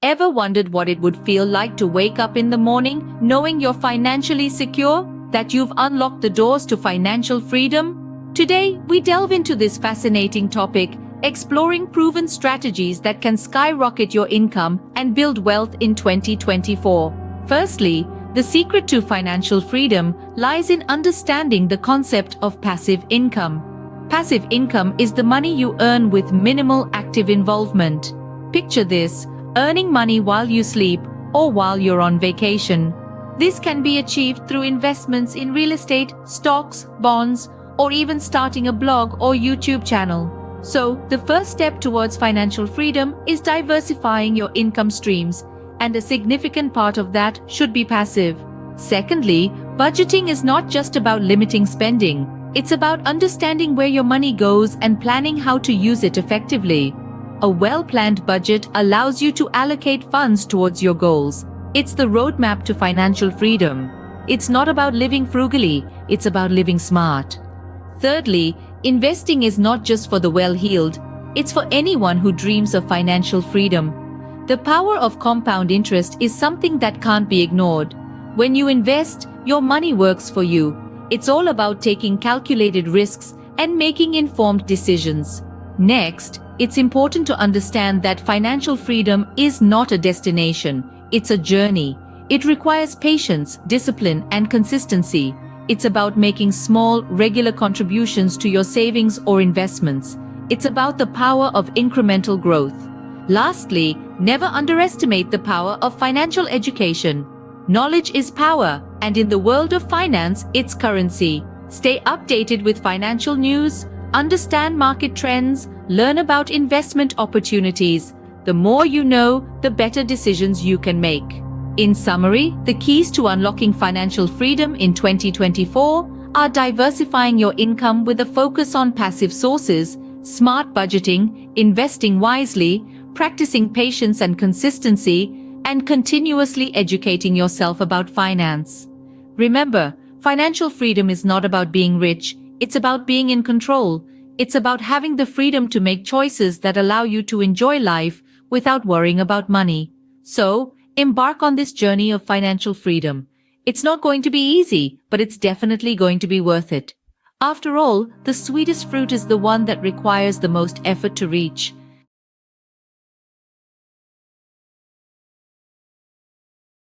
Ever wondered what it would feel like to wake up in the morning knowing you're financially secure, that you've unlocked the doors to financial freedom? Today, we delve into this fascinating topic, exploring proven strategies that can skyrocket your income and build wealth in 2024. Firstly, the secret to financial freedom lies in understanding the concept of passive income. Passive income is the money you earn with minimal active involvement. Picture this: earning money while you sleep or while you're on vacation. This can be achieved through investments in real estate, stocks, bonds, or even starting a blog or YouTube channel. So, the first step towards financial freedom is diversifying your income streams, and a significant part of that should be passive. Secondly, budgeting is not just about limiting spending. It's about understanding where your money goes and planning how to use it effectively. A well-planned budget allows you to allocate funds towards your goals. It's the roadmap to financial freedom. It's not about living frugally, it's about living smart. Thirdly, investing is not just for the well-heeled, it's for anyone who dreams of financial freedom. The power of compound interest is something that can't be ignored. When you invest, your money works for you. It's all about taking calculated risks and making informed decisions. Next, it's important to understand that financial freedom is not a destination, it's a journey. It requires patience, discipline, and consistency. It's about making small, regular contributions to your savings or investments. It's about the power of incremental growth. Lastly, never underestimate the power of financial education. Knowledge is power, and in the world of finance, it's currency. Stay updated with financial news, understand market trends, learn about investment opportunities. The more you know, the better decisions you can make. In summary, the keys to unlocking financial freedom in 2024 are diversifying your income with a focus on passive sources, smart budgeting, investing wisely, practicing patience and consistency, and continuously educating yourself about finance. Remember, financial freedom is not about being rich, it's about being in control. It's about having the freedom to make choices that allow you to enjoy life without worrying about money. So, embark on this journey of financial freedom. It's not going to be easy, but it's definitely going to be worth it. After all, the sweetest fruit is the one that requires the most effort to reach.